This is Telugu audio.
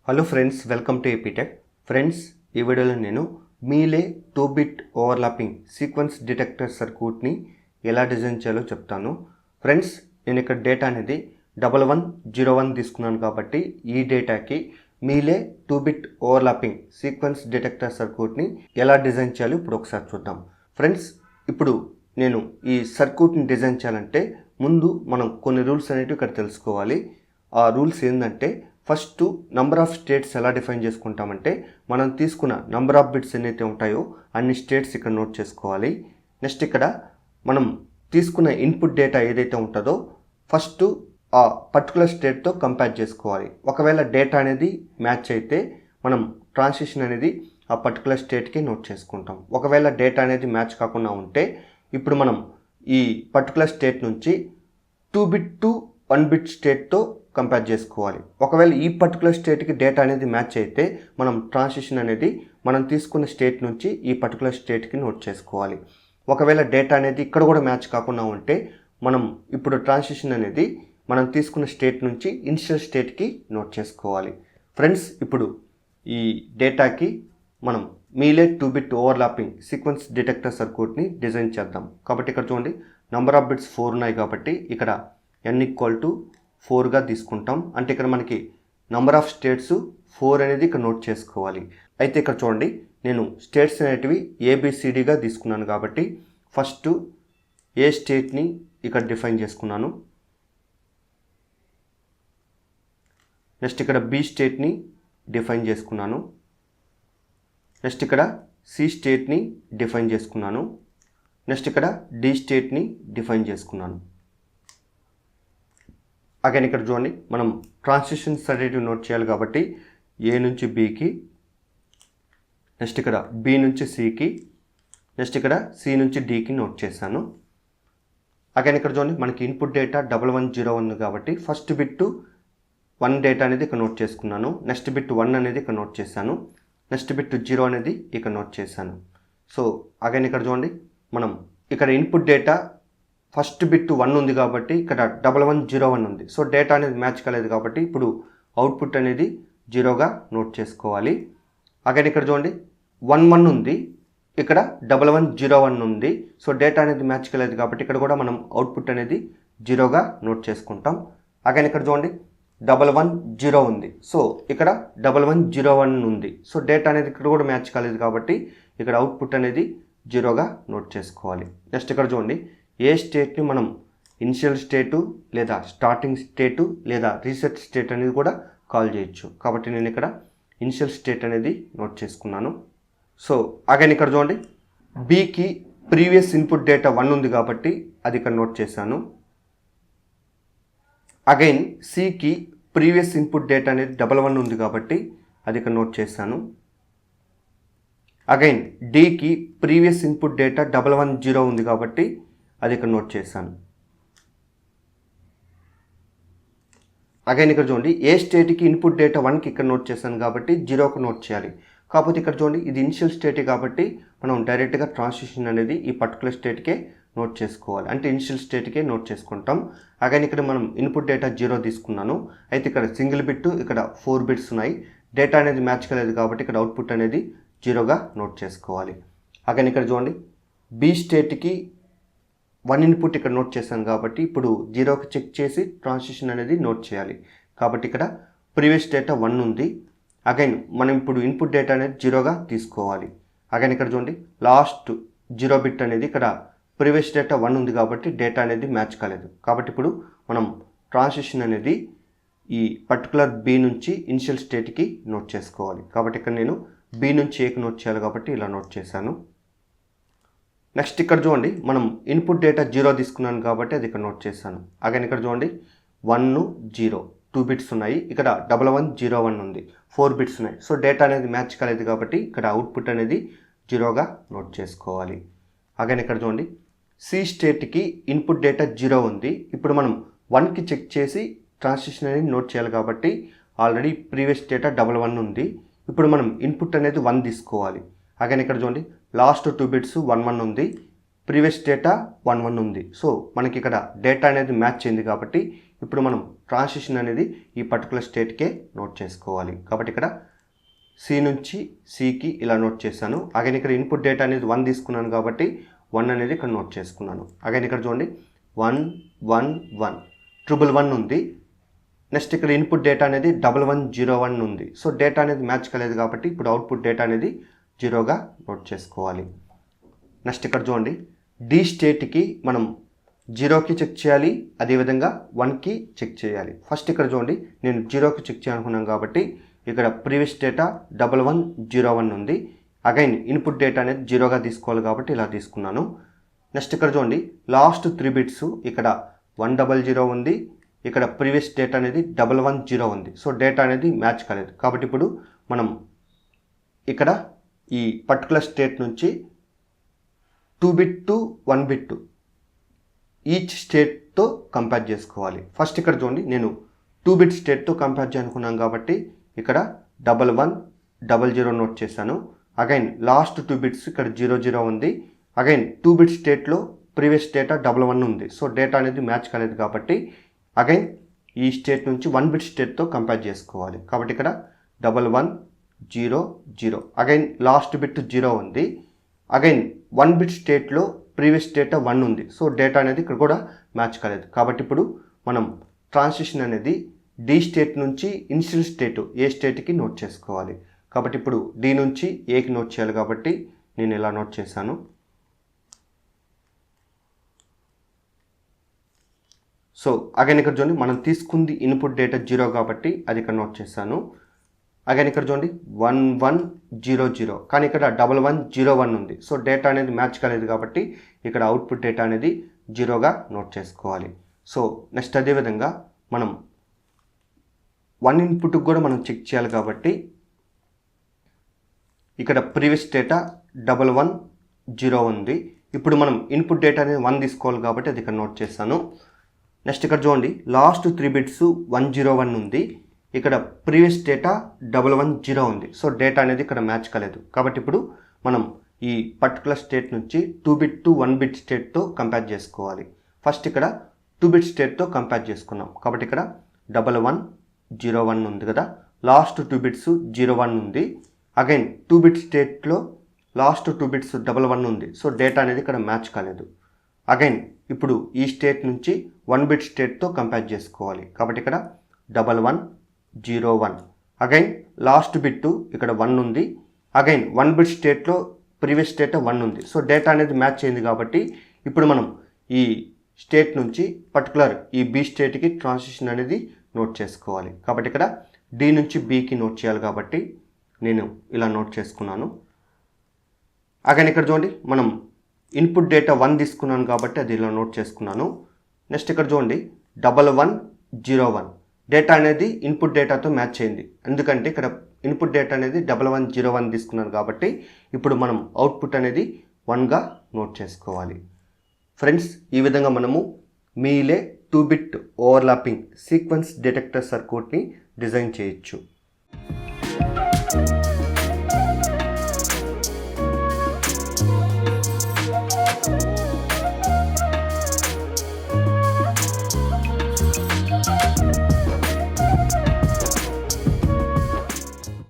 Hello friends, welcome to Aptech. Friends, ఈ వీడియోలో నేను మీలే 2-బిట్ ఓవర్లాపింగ్ సీక్వెన్స్ డిటెక్టర్ సర్క్యూట్ని ఎలా డిజైన్ చేయాలో చెప్తాను. ఫ్రెండ్స్, నేను ఇక్కడ డేటా అనేది 1101 తీసుకున్నాను కాబట్టి ఈ డేటాకి మీలే 2-బిట్ ఓవర్లాపింగ్ సీక్వెన్స్ డిటెక్టర్ సర్క్యూట్ని ఎలా డిజైన్ చేయాలో ఇప్పుడు ఒకసారి చూద్దాం. ఫ్రెండ్స్, ఇప్పుడు నేను ఈ సర్క్యూట్ని డిజైన్ చేయాలంటే ముందు మనం కొన్ని రూల్స్ అనేవి ఇక్కడ తెలుసుకోవాలి. ఆ రూల్స్ ఏంటంటే, ఫస్ట్ నంబర్ ఆఫ్ స్టేట్స్ ఎలా డిఫైన్ చేసుకుంటామంటే, మనం తీసుకున్న నంబర్ ఆఫ్ బిట్స్ ఏవైతే ఉంటాయో అన్ని స్టేట్స్ ఇక్కడ నోట్ చేసుకోవాలి. నెక్స్ట్ ఇక్కడ మనం తీసుకున్న ఇన్పుట్ డేటా ఏదైతే ఉంటుందో ఫస్ట్ ఆ పర్టికులర్ స్టేట్తో కంపేర్ చేసుకోవాలి. ఒకవేళ డేటా అనేది మ్యాచ్ అయితే మనం ట్రాన్సిషన్ అనేది ఆ పర్టికులర్ స్టేట్కి నోట్ చేసుకుంటాం. ఒకవేళ డేటా అనేది మ్యాచ్ కాకుండా ఉంటే ఇప్పుడు మనం ఈ పర్టికులర్ స్టేట్ నుంచి 2-బిట్ టు 1-బిట్ స్టేట్తో కంపేర్ చేసుకోవాలి. ఒకవేళ ఈ పర్టికులర్ స్టేట్కి డేటా అనేది మ్యాచ్ అయితే మనం ట్రాన్సిషన్ అనేది మనం తీసుకున్న స్టేట్ నుంచి ఈ పర్టికులర్ స్టేట్కి నోట్ చేసుకోవాలి. ఒకవేళ డేటా అనేది ఇక్కడ కూడా మ్యాచ్ కాకుండా ఉంటే మనం ఇప్పుడు ట్రాన్సిషన్ అనేది మనం తీసుకున్న స్టేట్ నుంచి ఇనిషియల్ స్టేట్కి నోట్ చేసుకోవాలి. ఫ్రెండ్స్, ఇప్పుడు ఈ డేటాకి మనం మీలే 2-బిట్ ఓవర్లాపింగ్ సీక్వెన్స్ డిటెక్టర్ సర్క్యూట్ని డిజైన్ చేద్దాం. కాబట్టి ఇక్కడ చూడండి, నంబర్ ఆఫ్ బిట్స్ 4 ఉన్నాయి కాబట్టి ఇక్కడ n=4గా తీసుకుంటాం. అంటే ఇక్కడ మనకి నంబర్ ఆఫ్ స్టేట్స్ 4 అనేది ఇక్కడ నోట్ చేసుకోవాలి. అయితే ఇక్కడ చూడండి, నేను స్టేట్స్ అనేటివి ABCDగా తీసుకున్నాను కాబట్టి ఫస్ట్ ఏ స్టేట్ని ఇక్కడ డిఫైన్ చేసుకున్నాను. నెక్స్ట్ ఇక్కడ B స్టేట్ని డిఫైన్ చేసుకున్నాను. నెక్స్ట్ ఇక్కడ C స్టేట్ని డిఫైన్ చేసుకున్నాను. నెక్స్ట్ ఇక్కడ D స్టేట్ని డిఫైన్ చేసుకున్నాను. అగైన్ ఇక్కడ చూడండి, మనం ట్రాన్సిషన్స్ అనేటివి నోట్ చేయాలి కాబట్టి A నుంచి Bకి, నెక్స్ట్ ఇక్కడ B నుంచి Cకి, నెక్స్ట్ ఇక్కడ C నుంచి Dకి నోట్ చేశాను. అగైన్ ఇక్కడ చూడండి, మనకి ఇన్పుట్ డేటా 1101 కాబట్టి ఫస్ట్ బిట్ 1 డేటా అనేది ఇక్కడ నోట్ చేసుకున్నాను. నెక్స్ట్ బిట్ 1 అనేది ఇక్కడ నోట్ చేశాను. నెక్స్ట్ బిట్ 0 అనేది ఇక్కడ నోట్ చేశాను. సో అగైన్ ఇక్కడ చూడండి, మనం ఇక్కడ ఇన్పుట్ డేటా ఫస్ట్ బిట్ 1 ఉంది కాబట్టి ఇక్కడ 1101 ఉంది. సో డేటా అనేది మ్యాచ్ కాలేదు కాబట్టి ఇప్పుడు అవుట్పుట్ అనేది 0గా నోట్ చేసుకోవాలి. అగైన్ ఇక్కడ చూడండి, 11 ఉంది, ఇక్కడ 1101 ఉంది. సో డేటా అనేది మ్యాచ్ కాలేదు కాబట్టి ఇక్కడ కూడా మనం అవుట్పుట్ అనేది 0గా నోట్ చేసుకుంటాం. అగైన్ ఇక్కడ చూడండి, 1110 ఉంది. సో ఇక్కడ 1101 ఉంది. సో డేటా అనేది ఇక్కడ కూడా మ్యాచ్ కాలేదు కాబట్టి ఇక్కడ అవుట్పుట్ అనేది 0గా నోట్ చేసుకోవాలి. నెక్స్ట్ ఇక్కడ చూడండి, ఏ స్టేట్ని మనం ఇనిషియల్ స్టేటు లేదా స్టార్టింగ్ స్టేటు లేదా రీసెట్ స్టేట్ అనేది కూడా కాల్ చేయొచ్చు. కాబట్టి నేను ఇక్కడ ఇనిషియల్ స్టేట్ అనేది నోట్ చేసుకున్నాను. సో అగైన్ ఇక్కడ చూడండి, Bకి ప్రీవియస్ ఇన్పుట్ డేటా 1 ఉంది కాబట్టి అది ఇక్కడ నోట్ చేశాను. అగైన్ Cకి ప్రీవియస్ ఇన్పుట్ డేటా అనేది 11 ఉంది కాబట్టి అది ఇక్కడ నోట్ చేశాను. అగైన్ Dకి ప్రీవియస్ ఇన్పుట్ డేటా 1110 ఉంది కాబట్టి అది ఇక్కడ నోట్ చేశాను. అగైన్ ఇక్కడ చూడండి, ఏ స్టేట్కి ఇన్పుట్ డేటా 1కి ఇక్కడ నోట్ చేశాను కాబట్టి 0కి నోట్ చేయాలి. కాకపోతే ఇక్కడ చూడండి, ఇది ఇనిషియల్ స్టేటే కాబట్టి మనం డైరెక్ట్గా ట్రాన్సిషన్ అనేది ఈ పర్టికులర్ స్టేట్కే నోట్ చేసుకోవాలి. అంటే ఇనిషియల్ స్టేట్కే నోట్ చేసుకుంటాం. అగైన్ ఇక్కడ మనం ఇన్పుట్ డేటా 0 తీసుకున్నాను. అయితే ఇక్కడ సింగిల్ బిట్, ఇక్కడ 4 బిట్స్ ఉన్నాయి. డేటా అనేది మ్యాచ్ కాలేదు కాబట్టి ఇక్కడ అవుట్పుట్ అనేది 0గా నోట్ చేసుకోవాలి. అగైన్ ఇక్కడ చూడండి, B స్టేట్కి 1 ఇన్పుట్ ఇక్కడ నోట్ చేశాను కాబట్టి ఇప్పుడు 0కి చెక్ చేసి ట్రాన్సిషన్ అనేది నోట్ చేయాలి. కాబట్టి ఇక్కడ ప్రీవియస్ డేటా 1 ఉంది. అగైన్ మనం ఇప్పుడు ఇన్పుట్ డేటా అనేది 0గా తీసుకోవాలి. అగైన్ ఇక్కడ చూడండి, లాస్ట్ 0 బిట్ అనేది ఇక్కడ ప్రీవియస్ డేటా 1 ఉంది కాబట్టి డేటా అనేది మ్యాచ్ కాలేదు. కాబట్టి ఇప్పుడు మనం ట్రాన్సిషన్ అనేది ఈ పర్టికులర్ B నుంచి ఇనిషియల్ స్టేట్కి నోట్ చేసుకోవాలి. కాబట్టి ఇక్కడ నేను B నుంచి Aకి నోట్ చేయాలి కాబట్టి ఇలా నోట్ చేశాను. నెక్స్ట్ ఇక్కడ చూడండి, మనం ఇన్పుట్ డేటా 0 తీసుకున్నాను కాబట్టి అది ఇక్కడ నోట్ చేశాను. అగైన్ ఇక్కడ చూడండి, 1 0 2 బిట్స్ ఉన్నాయి. ఇక్కడ 1101 ఉంది, 4 బిట్స్ ఉన్నాయి. సో డేటా అనేది మ్యాచ్ కాలేదు కాబట్టి ఇక్కడ అవుట్పుట్ అనేది 0గా నోట్ చేసుకోవాలి. అగైన్ ఇక్కడ చూడండి, C స్టేట్కి ఇన్పుట్ డేటా 0 ఉంది. ఇప్పుడు మనం 1కి చెక్ చేసి ట్రాన్సిషన్ అనేది నోట్ చేయాలి కాబట్టి ఆల్రెడీ ప్రీవియస్ డేటా 11 ఉంది. ఇప్పుడు మనం ఇన్పుట్ అనేది 1 తీసుకోవాలి. అగైన్ ఇక్కడ చూడండి, లాస్ట్ 2 బిట్స్ 11 ఉంది, ప్రీవియస్ డేటా 11 ఉంది. సో మనకి ఇక్కడ డేటా అనేది మ్యాచ్ అయింది కాబట్టి ఇప్పుడు మనం ట్రాన్సిషన్ అనేది ఈ పర్టికులర్ స్టేట్కే నోట్ చేసుకోవాలి. కాబట్టి ఇక్కడ సి నుంచి సికి ఇలా నోట్ చేశాను. అగైన్ ఇక్కడ ఇన్పుట్ డేటా అనేది 1 తీసుకున్నాను కాబట్టి 1 అనేది ఇక్కడ నోట్ చేసుకున్నాను. అగైన్ ఇక్కడ చూడండి 1 1 1 111 ఉంది. నెక్స్ట్ ఇక్కడ ఇన్పుట్ డేటా అనేది 1101 ఉంది. సో డేటా అనేది మ్యాచ్ కాలేదు కాబట్టి ఇప్పుడు అవుట్పుట్ డేటా అనేది 0గా నోట్ చేసుకోవాలి. నెక్స్ట్ ఇక్కడ చూడండి డి స్టేట్కి మనం 0కి చెక్ చేయాలి, అదేవిధంగా 1కి చెక్ చేయాలి. ఫస్ట్ ఇక్కడ చూడండి నేను 0కి చెక్ చేయాలనుకున్నాను కాబట్టి ఇక్కడ ప్రీవియస్ డేటా 1101 ఉంది. అగైన్ ఇన్పుట్ డేటా అనేది 0గా తీసుకోవాలి కాబట్టి ఇలా తీసుకున్నాను. నెక్స్ట్ ఇక్కడ చూడండి లాస్ట్ 3 బిట్స్ ఇక్కడ 100 ఉంది, ఇక్కడ ప్రీవియస్ డేటా అనేది 110 ఉంది. సో డేటా అనేది మ్యాచ్ కాలేదు కాబట్టి ఇప్పుడు మనం ఇక్కడ ఈ పర్టికులర్ స్టేట్ నుంచి 2 బిట్ టు 1 బిట్ ఈచ్ స్టేట్తో కంపేర్ చేసుకోవాలి. ఫస్ట్ ఇక్కడ చూడండి నేను 2 బిట్ స్టేట్తో కంపేర్ చేయాలనుకున్నాను కాబట్టి ఇక్కడ 1100 నోట్ చేశాను. అగైన్ లాస్ట్ 2 బిట్స్ ఇక్కడ 00 ఉంది. అగైన్ 2 బిట్ స్టేట్లో ప్రీవియస్ డేటా 11 ఉంది. సో డేటా అనేది మ్యాచ్ కాలేదు కాబట్టి అగైన్ ఈ స్టేట్ నుంచి 1 బిట్ స్టేట్తో కంపేర్ చేసుకోవాలి. కాబట్టి ఇక్కడ 1100 అగైన్ లాస్ట్ బిట్ 0 ఉంది. అగైన్ 1 బిట్ స్టేట్లో ప్రీవియస్ డేటా 1 ఉంది. సో డేటా అనేది ఇక్కడ కూడా మ్యాచ్ కాలేదు కాబట్టి ఇప్పుడు మనం ట్రాన్సిషన్ అనేది డి స్టేట్ నుంచి ఇనిషియల్ స్టేట్ ఏ స్టేట్కి నోట్ చేసుకోవాలి. కాబట్టి ఇప్పుడు డి నుంచి ఏకి నోట్ చేయాలి కాబట్టి నేను ఇలా నోట్ చేశాను. సో అగైన్ ఇక్కడ చూడండి మనం తీసుకుంది ఇన్పుట్ డేటా 0 కాబట్టి అది ఇక్కడ నోట్ చేశాను. అగైన్ ఇక్కడ చూడండి 1100 కానీ ఇక్కడ 1101 ఉంది. సో డేటా అనేది మ్యాచ్ కాలేదు కాబట్టి ఇక్కడ అవుట్పుట్ డేటా అనేది 0గా నోట్ చేసుకోవాలి. సో నెక్స్ట్ అదేవిధంగా మనం 1 ఇన్పుట్కి కూడా మనం చెక్ చేయాలి కాబట్టి ఇక్కడ ప్రీవియస్ డేటా 1101 ఉంది. ఇప్పుడు మనం ఇన్పుట్ డేటా అనేది 1 తీసుకోవాలి కాబట్టి అది ఇక్కడ నోట్ చేశాను. నెక్స్ట్ ఇక్కడ చూడండి లాస్ట్ 3 బిట్స్ 101 ఉంది, ఇక్కడ ప్రీవియస్ డేటా 110 ఉంది. సో డేటా అనేది ఇక్కడ మ్యాచ్ కాలేదు కాబట్టి ఇప్పుడు మనం ఈ పర్టికులర్ స్టేట్ నుంచి 2 బిట్ టు 1 బిట్ స్టేట్తో కంపేర్ చేసుకోవాలి. ఫస్ట్ ఇక్కడ 2 బిట్ స్టేట్తో కంపేర్ చేసుకున్నాం కాబట్టి ఇక్కడ 1101 ఉంది కదా, లాస్ట్ 2 బిట్స్ 01 ఉంది. అగైన్ 2 బిట్ స్టేట్లో లాస్ట్ 2 బిట్స్ 11 ఉంది. సో డేటా అనేది ఇక్కడ మ్యాచ్ కాలేదు. అగైన్ ఇప్పుడు ఈ స్టేట్ నుంచి 1 బిట్ స్టేట్తో కంపేర్ చేసుకోవాలి కాబట్టి ఇక్కడ 1101 అగైన్ లాస్ట్ బిట్ ఇక్కడ 1 ఉంది. అగైన్ 1 బిట్ స్టేట్లో ప్రీవియస్ డేటా 1 ఉంది. సో డేటా అనేది మ్యాచ్ అయింది కాబట్టి ఇప్పుడు మనం ఈ స్టేట్ నుంచి పర్టికులర్ ఈ బి స్టేట్కి ట్రాన్సిషన్ అనేది నోట్ చేసుకోవాలి. కాబట్టి ఇక్కడ డి నుంచి బికి నోట్ చేయాలి కాబట్టి నేను ఇలా నోట్ చేసుకున్నాను. అగైన్ ఇక్కడ చూడండి మనం ఇన్పుట్ డేటా 1 తీసుకున్నాను కాబట్టి అది ఇలా నోట్ చేసుకున్నాను. నెక్స్ట్ ఇక్కడ చూడండి 1101 డేటా అనేది ఇన్పుట్ డేటాతో మ్యాచ్ అయింది, ఎందుకంటే ఇక్కడ ఇన్పుట్ డేటా అనేది 1101 తీసుకున్నాను కాబట్టి ఇప్పుడు మనం అవుట్పుట్ అనేది 1గా నోట్ చేసుకోవాలి. ఫ్రెండ్స్ ఈ విధంగా మనము మీలే 2 బిట్ ఓవర్లాపింగ్ సీక్వెన్స్ డిటెక్టర్ సర్క్యూట్ని డిజైన్ చేయొచ్చు.